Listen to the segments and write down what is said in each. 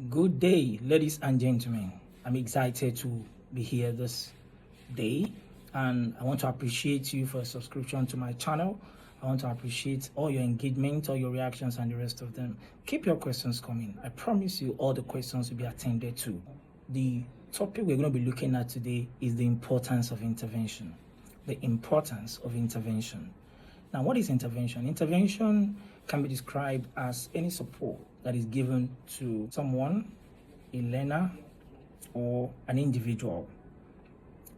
Good day, ladies and gentlemen. I'm excited to be here this day, and I want to appreciate you for a subscription to my channel. I want to appreciate all your engagement, all your reactions, and the rest of them. Keep your questions coming. I promise you all the questions will be attended to. The topic we're going to be looking at today is the importance of intervention. The importance of intervention. Now, what is intervention? Intervention can be described as any support that is given to someone, a learner, or an individual.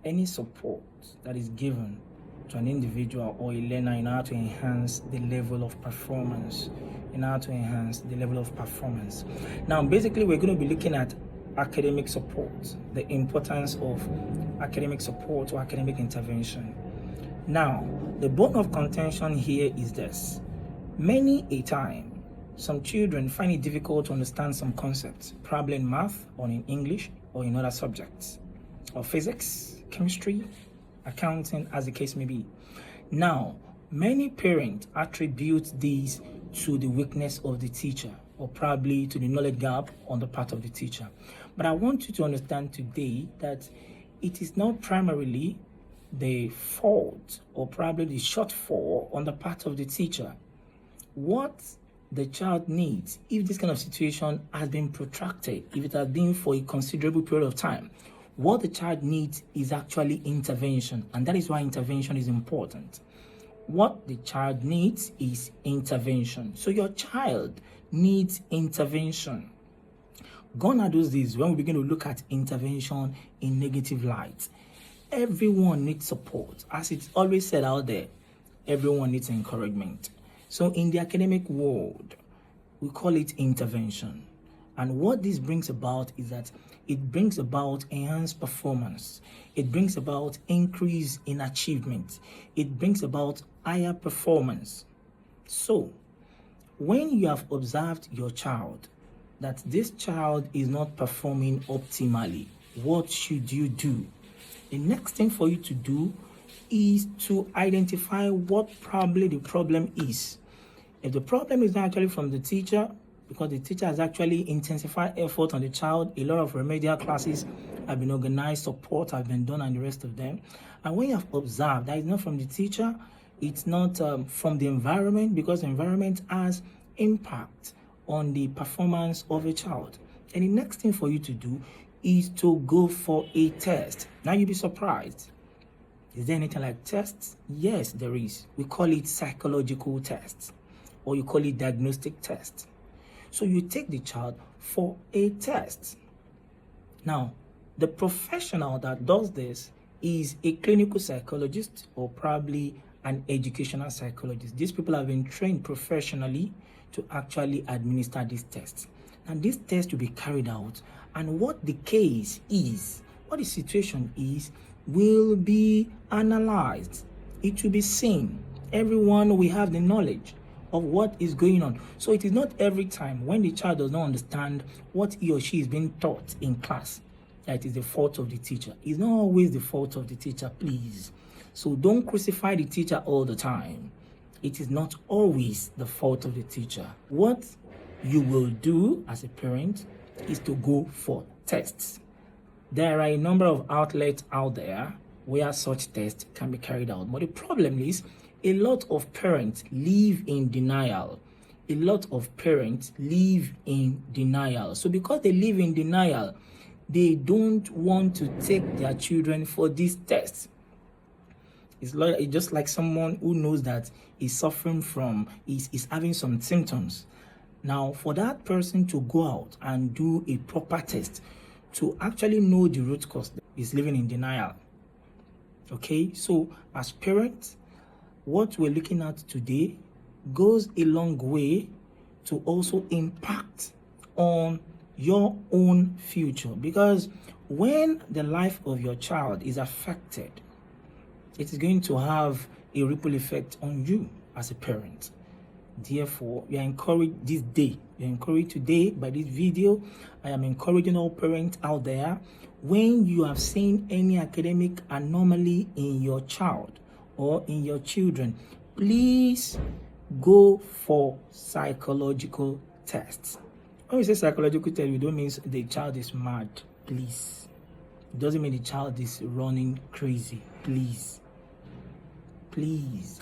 Any support that is given to an individual or a learner in order to enhance the level of performance. Now, basically, we're going to be looking at academic support, the importance of academic support or academic intervention. Now, the bone of contention here is this. Many a time, some children find it difficult to understand some concepts, probably in math or in English or in other subjects, or physics, chemistry, accounting, as the case may be. Now, many parents attribute these to the weakness of the teacher or probably to the knowledge gap on the part of the teacher. But I want you to understand today that it is not primarily the fault or probably the shortfall on the part of the teacher. What the child needs, if this kind of situation has been protracted, if it has been for a considerable period of time, what the child needs is actually intervention, and that is why intervention is important. What the child needs is intervention. So your child needs intervention. Gone are those days when we begin to look at intervention in negative light. Everyone needs support. As it's always said out there, everyone needs encouragement. So in the academic world, we call it intervention. And what this brings about is that it brings about enhanced performance. It brings about increase in achievement. It brings about higher performance. So when you have observed your child, that this child is not performing optimally, what should you do? The next thing for you to do is to identify what probably the problem is. If the problem is not actually from the teacher, because the teacher has actually intensified effort on the child, a lot of remedial classes have been organized, support have been done, and the rest of them. And when you have observed that it's not from the teacher, it's not from the environment, because the environment has impact on the performance of a child. And the next thing for you to do is to go for a test. Now you'll be surprised. Is there anything like tests? Yes, there is. We call it psychological tests, or you call it diagnostic tests. So you take the child for a test. Now, the professional that does this is a clinical psychologist or probably an educational psychologist. These people have been trained professionally to actually administer these tests. And this test will be carried out, and what the case is, what the situation is, will be analyzed. It will be seen. Everyone will have the knowledge of what is going on. So it is not every time when the child does not understand what he or she is being taught in class that it is the fault of the teacher. It's not always the fault of the teacher, please. So don't crucify the teacher all the time. It is not always the fault of the teacher. What you will do as a parent is to go for tests. There are a number of outlets out there where such tests can be carried out. But the problem is, a lot of parents live in denial. A lot of parents live in denial. So because they live in denial, they don't want to take their children for these tests. It's just like someone who knows that is suffering from, is having some symptoms. Now, for that person to go out and do a proper test to actually know the root cause, is living in denial. Okay, so as parents, what we're looking at today goes a long way to also impact on your own future, because when the life of your child is affected, it is going to have a ripple effect on you as a parent. Therefore, you are encouraged this day, you're encouraged today by this video. I am encouraging all parents out there, when you have seen any academic anomaly in your child or in your children, please go for psychological tests. When we say psychological test, we don't mean the child is mad, please. It doesn't mean the child is running crazy, please. Please.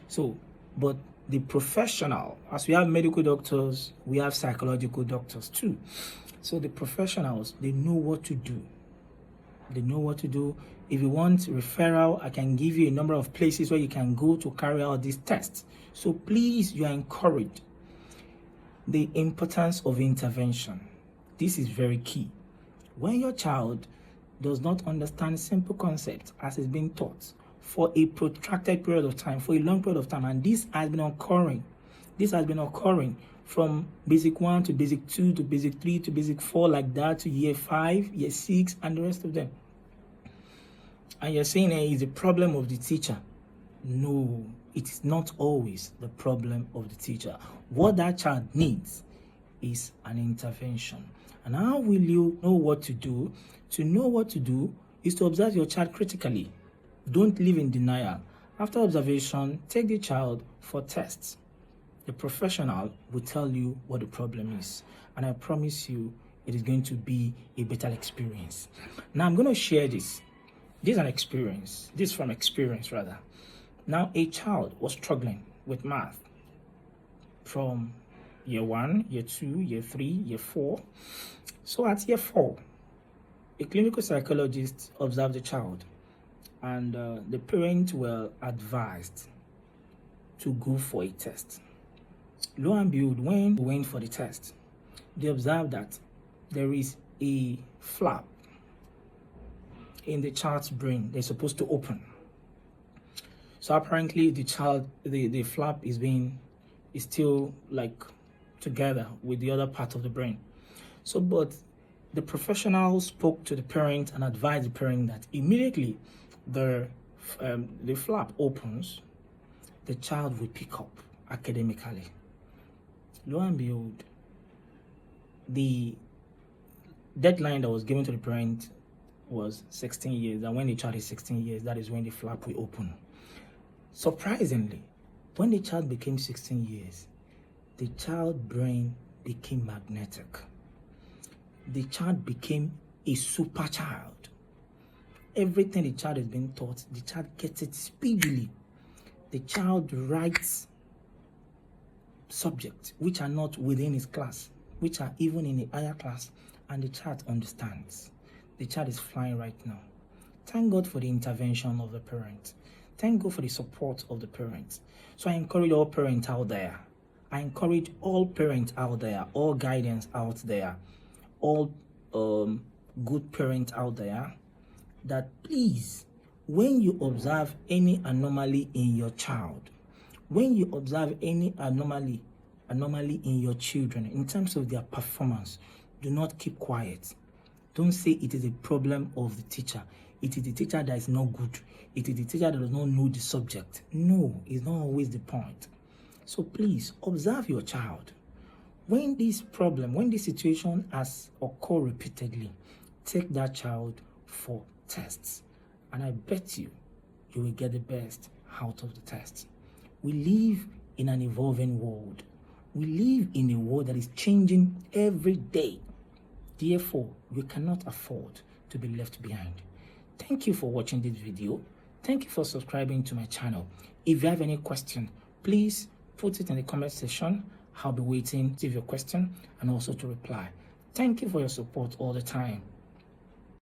So, but the professional, as we have medical doctors, we have psychological doctors too. So the professionals, they know what to do. They know what to do. If you want referral, I can give you a number of places where you can go to carry out these tests. So please, you are encouraged. The importance of intervention. This is very key. When your child does not understand simple concepts as it's being taught for a protracted period of time, for a long period of time, and this has been occurring from basic 1 to basic 2 to basic 3 to basic 4, like that, to year 5, year 6, and the rest of them. And you're saying it's a problem of the teacher. No, it is not always the problem of the teacher. What that child needs is an intervention. And how will you know what to do? To know what to do is to observe your child critically. Don't live in denial. After observation, take the child for tests. The professional will tell you what the problem is. And I promise you, it is going to be a better experience. Now, I'm going to share this. This is an experience. This is from experience, rather. Now, a child was struggling with math from year 1, year 2, year 3, year 4. So at year 4, a clinical psychologist observed the child, and the parents were advised to go for a test. Lo and behold, when they went for the test, they observed that there is a flap in the child's brain. They're supposed to open. So apparently the flap is still like together with the other part of the brain. So, but the professional spoke to the parent and advised the parent that immediately the flap opens, the child will pick up academically. Lo and behold, the deadline that was given to the parent was 16 years. And when the child is 16 years, that is when the flap will open. Surprisingly, when the child became 16 years, the child brain became magnetic. The child became a super child. Everything the child has been taught, the child gets it speedily. The child writes subjects which are not within his class, which are even in a higher class, and the child understands. The child is flying right now. Thank God for the intervention of the parent. Thank God for the support of the parents. So I encourage all parents out there. I encourage all parents out there, all guidance out there, all good parents out there, that please, when you observe any anomaly in your child, when you observe any anomaly in your children in terms of their performance, do not keep quiet. Don't say it is a problem of the teacher. It is the teacher that is not good. It is the teacher that does not know the subject. No, it's not always the point. So please, observe your child. When this situation has occurred repeatedly, take that child for tests. And I bet you will get the best out of the test. We live in an evolving world. We live in a world that is changing every day. Therefore, we cannot afford to be left behind. Thank you for watching this video. Thank you for subscribing to my channel. If you have any question, please put it in the comment section. I'll be waiting to your question and also to reply. Thank you for your support all the time.